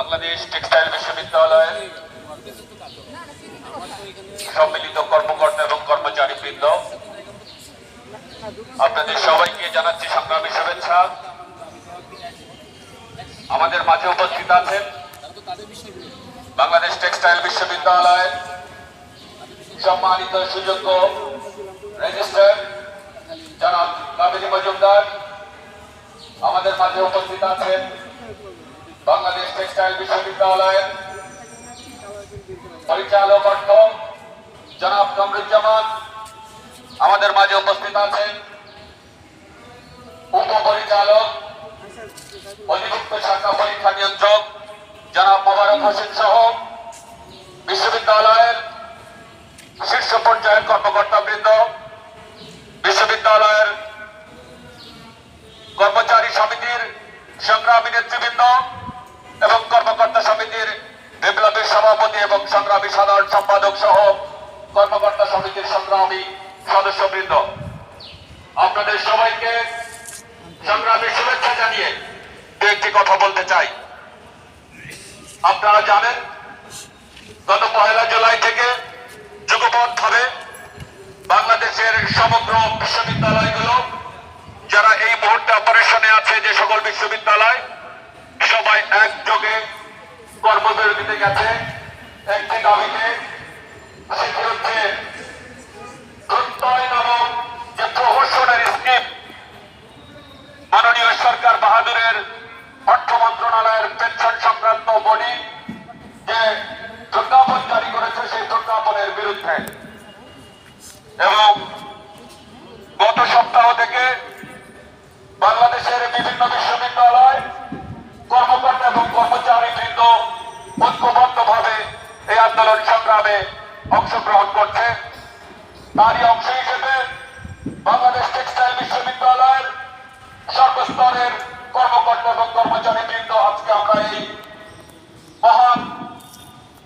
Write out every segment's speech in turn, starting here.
Bangladesh textile বিশ্ববিদ্যালয়ের সম্মিলিত কর্মকর্তা এবং কর্মচারীবৃন্দ, আপনাদের সবাইকে জানাচ্ছি সংগ্রামী শুভেচ্ছা। আমাদের মাঝে উপস্থিত আছেন বাংলাদেশ টেক্সটাইল বিশ্ববিদ্যালয়ের সম্মানিত সুযোগ্য রেজিস্ট্রার জনাব কাবেরী মজুমদার। আমাদের মাঝে উপস্থিত আছেন বাংলাদেশ টেক্সটাইল বিশ্ববিদ্যালয়ের পরিচালক অধ্যক্ষ জনাব কামরুজ্জামান। আমাদের মাঝে উপস্থিত আছেন উপপরিচালক অধিভুক্ত শাখা পরীক্ষা নিয়ন্ত্রক জনাব মোবারক হোসেন সহ বিশ্ববিদ্যালয়ের শীর্ষ পর্যায়ের কর্মকর্তাবৃন্দ, বিশ্ববিদ্যালয়ের কর্মচারী সমিতির সংগ্রামী নেতৃবৃন্দ এবং কর্মকর্তা সমিতির বিপ্লবী সভাপতি এবং সংগ্রামী সাধারণ সম্পাদক সহ কর্মকর্তা সমিতির সংগ্রামী সদস্যবৃন্দ, আপনাদের সবাইকে সংগ্রামী শুভেচ্ছা জানিয়ে একটি কথা বলতে চাই। আপনারা জানেন, গত 1 জুলাই থেকে যুগপৎভাবে বাংলাদেশের সমগ্র বিশ্ববিদ্যালয়গুলো যারা এই মুহূর্তে অপারেশনে আছে, যে সকল বিশ্ববিদ্যালয় সবাই একযোগে কর্মবিরতিতে গেছে একটি দাবিতে, সেটি হচ্ছে প্রত্যয় নামক যে প্রহসনের স্কিম মাননীয় সরকার বাহাদুরের অর্থ মন্ত্রণালয়ের পেনশন সংক্রান্ত বডি যে প্রজ্ঞাপন জারি করেছে, সেই প্রজ্ঞাপনের বিরুদ্ধে। এবং গত সপ্তাহ থেকে বাংলাদেশের বিভিন্ন বিশ্ববিদ্যালয় কর্মকর্তা এবং কর্মচারীবৃন্দ ঐক্যবদ্ধভাবে এই আন্দোলন সংগ্রামে অংশগ্রহণ করছে। তারই অংশ হিসেবে বাংলাদেশ টেক্সটাইল বিশ্ববিদ্যালয়ের সর্বস্তরের কর্মকর্তা এবং কর্মচারীবৃন্দ আজকে আমরা এই মহান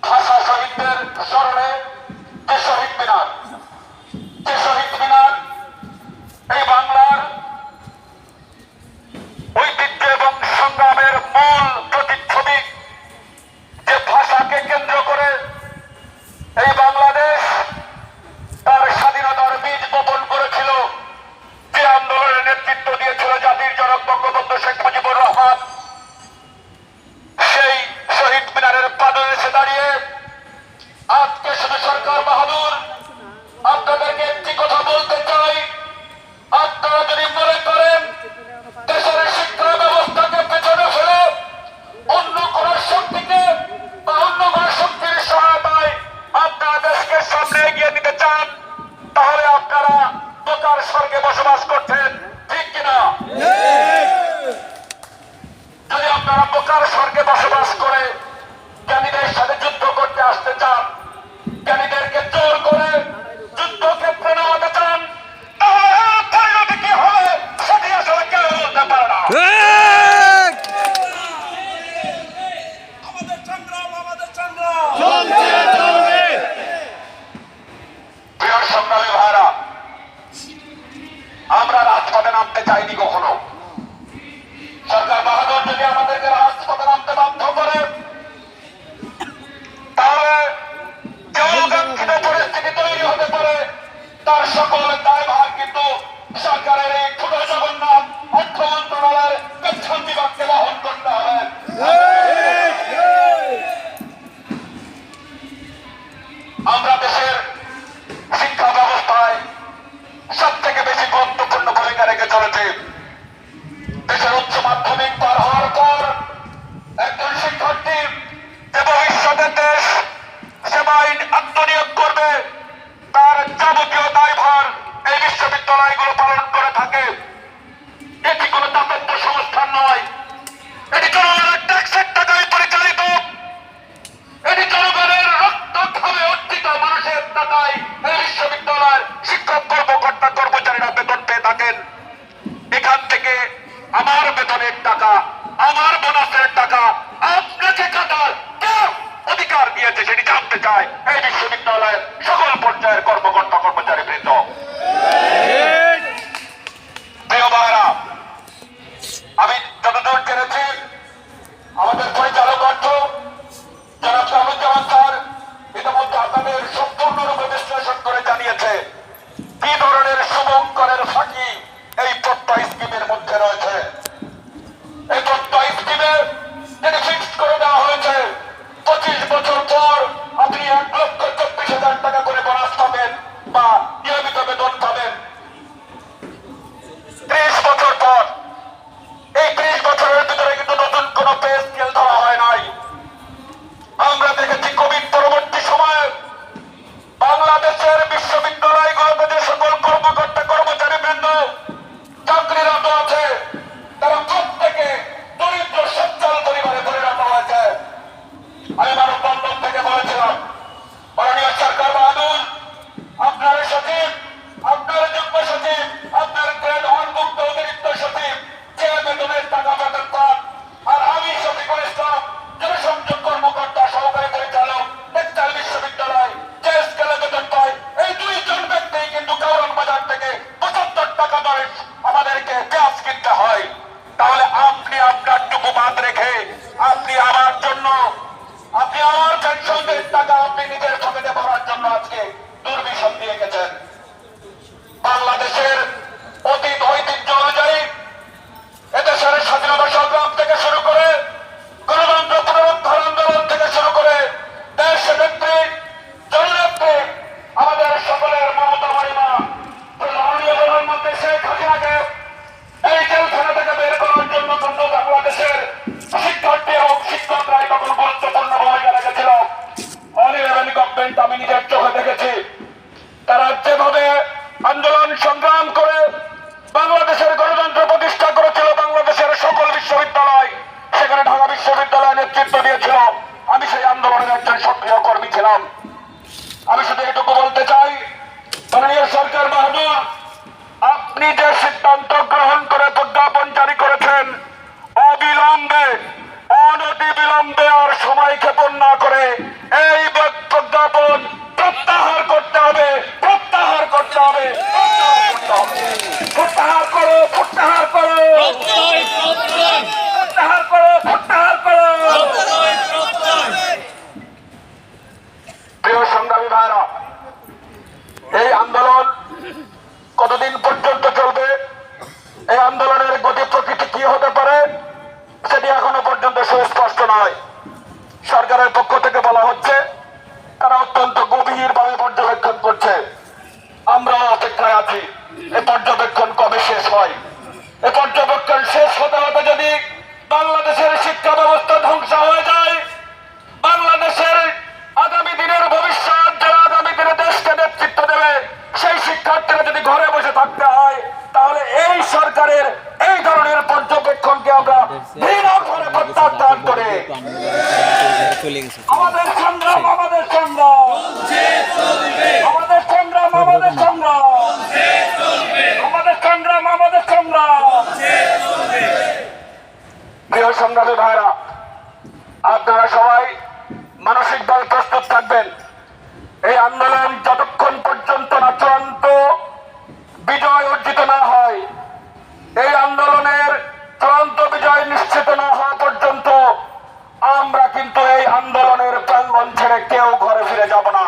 ভাষা শহীদদের স্মরণে যে শহীদ মিনার এই বাংলার ঐতিহ্য এবং সংগ্রামের মূল প্রতিচ্ছবি, যে ভাষাকে কেন্দ্র করে এই বাংলাদেশ তার স্বাধীনতার বীজ বপন করেছিল, যে আন্দোলনের নেতৃত্ব দিয়েছিল জাতির জনক বঙ্গবন্ধু শেখ মুজিবুর রহমান, সেই শহীদ মিনারের পাদদেশে দাঁড়িয়ে আজকে শুধু সরকার বাহাদুর আপনাদেরকে একটি কথা বলতে চাই। আপনারা যদি মনে করেন দেশের শিক্ষা ব্যবস্থাকে পেছনে ফেলে অন্য কোন শক্তিকে বা অন্য কোন শক্তির সহায়তায় আপনারা দেশকে সামনে এগিয়ে নিতে চান, তাহলে আপনারা বোকার স্বর্গে বসবাস করছেন, ঠিক কিনা? যদি আপনারা বোকার স্বর্গে বসবাস করে জ্ঞানীদের সাথে যুদ্ধ করতে আসতে চান, জ্ঞানীদেরকে জোর করে যুদ্ধক্ষেত্রে নামাতে চান, তাহলে পরিণতি কি হবে সেটি আসলে কেউ বলতে পারে না। প্রিয় সংগ্রামী ভাইরা, আমরা রাজপথে নামতে চাইনি কখনো। সরকার বাহাদুর যদি আমাদেরকে রাজপথে নামতে বাধ্য করে, তাহলে যে অকাঙ্ক্ষিত পরিস্থিতি তৈরি হতে পারে তার সকল দায়ভার কিন্তু সরকারের এই ছোট জগন্নাথ অর্থ মন্ত্রণালয়ের পেনশন বিভাগকে বহন করতে হবে। আমরা দেশের শিক্ষা ব্যবস্থায় সব থেকে বেশি গুরুত্বপূর্ণ ভূমিকা রেখে চলেছি। দেশের উচ্চ মাধ্যমিক পার হওয়ার পর একজন শিক্ষার্থী যে ভবিষ্যতে দেশ সেবায় আত্মনিয়োগ করবে, তার যাবতীয় দায়ভার এই বিশ্ববিদ্যালয়গুলো পালন করে থাকে। এটি কোনো দাতব্য সংস্থান নয়, এটি জনগণের ট্যাক্সের টাকায় পরিচালিত, এটি জনগণের রক্ত ঘামে অর্জিত মানুষের টাকায় এই বিশ্ববিদ্যালয়ের শিক্ষক কর্মকর্তা কর্মচারীরা বেতন পেয়ে থাকেন। এখান থেকে আমার বেতনের টাকা, আমার বোনাসের টাকা আপনাকে কাটার কে অধিকার দিয়েছে সেটি জানতে চায় এই বিশ্ববিদ্যালয়ের সকল পর্যায়ের কর্মকর্তা কর্মচারীবৃন্দ। প্রিয় ভাইরা, আমি যতদূর জেনেছি আমাদের পরিচালক অর্থ হতে পারে সেটি এখনো পর্যন্ত সুস্পষ্ট নয়। সরকারের পক্ষ থেকে বলা হচ্ছে তারা অত্যন্ত গভীরভাবে পর্যবেক্ষণ করছে। আমরা অপেক্ষায় আছি এই পর্যবেক্ষণ কবে শেষ হয়। এই পর্যবেক্ষণ শেষ হতে হতে যদি বাংলাদেশের শিক্ষা ব্যবস্থা ধ্বংস হয়ে যায়, বাংলাদেশের আগামী দিনের ভবিষ্যৎ, যারা আগামী দিনে দেশকে নেতৃত্ব দেবে, সেই শিক্ষার্থীরা যদি ঘরে বসে থাকতে হয়, তাহলে এই সরকারের এই ধরনের পর্যবেক্ষণকে আমরা ঘৃণা করে প্রত্যাখ্যান করে আমাদের সংগ্রাম, আমাদের সংগ্রাম, আমাদের সংগ্রাম, আমাদের সংগ্রাম, আমাদের সংগ্রাম, আমাদের সংগ্রাম। প্রিয় সংগ্রামী ভাইরা, আপনারা সবাই মানসিকভাবে প্রস্তুত থাকবেন। এই আন্দোলন যতক্ষণ পর্যন্ত না চূড়ান্ত বিজয় অর্জিত না হয়, এই আন্দোলনের চূড়ান্ত বিজয় নিশ্চিত না হওয়া পর্যন্ত আমরা কিন্তু এই আন্দোলনের প্রাঙ্গণ ছেড়ে কেউ ঘরে ফিরে যাব না।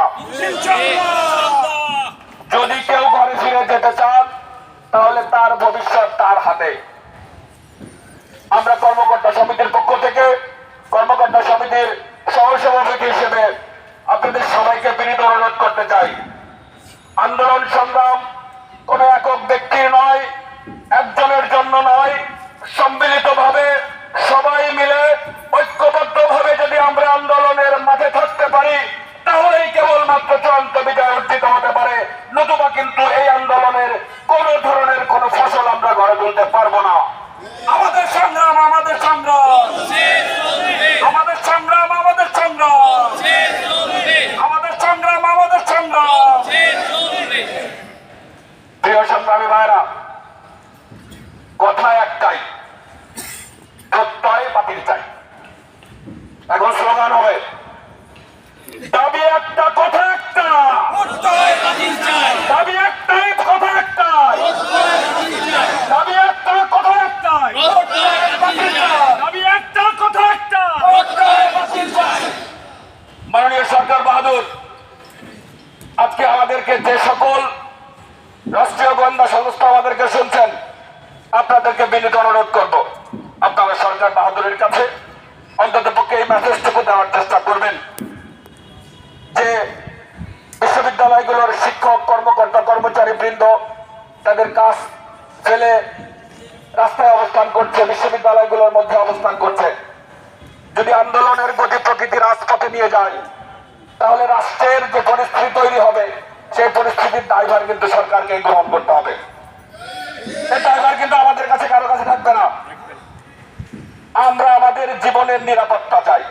যদি কেউ ঘরে ফিরে যেতে চান, তাহলে তার ভবিষ্যৎ তার হাতে। আমরা কর্মকর্তা সমিতির পক্ষ থেকে, কর্মকর্তা সমিতির সহসভাপতি হিসেবে আপনাদের সবাইকে বিনীত অনুরোধ করতে চাই, আন্দোলন সংগ্রাম কোন একক ব্যক্তির নয়, একজনের জন্য নয়। সম্মিলিতভাবে সবাই মিলে ঐক্যবদ্ধভাবে যদি আমরা আন্দোলনের মাঠে থাকতে পারি, তাহলেই কেবলমাত্র চূড়ান্ত বিজয় অর্জিত হতে পারে। নতুবা কিন্তু এই আন্দোলনের কোন ধরনের কোন ফসল আমরা গড়ে তুলতে পারবো না। আমাদের সংগ্রাম, আমাদের সংগ্রাম, আমাদের সংগ্রাম, আমাদের সংগ্রাম, আমাদের সংগ্রাম, আমাদের সংগ্রাম। প্রিয় সংগ্রামী ভাইরা, কথা একটাই, প্রত্যয় বাতিল চাই। এখন স্লোগান হবে দাবি একটা, কথা একটা, দাবি একটাই, কথা একটাই, দাবি একটা, কথা একটাই, দাবি একটা, কথা একটা। মাননীয় সরকার বাহাদুর আজকে আমাদেরকে যে সকল রাষ্ট্রীয় গোয়েন্দা সংস্থা আমাদেরকে শুনছেন, আপনাদেরকে বিনীত অনুরোধ করব, আপনারা সরকার বাহাদুরের কাছে অন্তত পক্ষে এই মেসেজটুকু দেওয়ার চেষ্টা করবেন যে বিশ্ববিদ্যালয়গুলোর শিক্ষক, কর্মকর্তা, কর্মচারী বৃন্দ তাদের কাজ ফেলে রাস্তায় অবস্থান করছে, বিশ্ববিদ্যালয়গুলোর মধ্যে অবস্থান করছে। যদি আন্দোলনের গতি প্রকৃতি রাজপথে নিয়ে যায়, তাহলে রাষ্ট্রের যে পরিস্থিতি তৈরি হবে, সেই পরিস্থিতির দায়ভার কিন্তু সরকারকে গ্রহণ করতে হবে। এই দায়ভার কিন্তু আমাদের কাছে কারো কাছে থাকবে না। আমরা আমাদের জীবনের নিরাপত্তা চাই।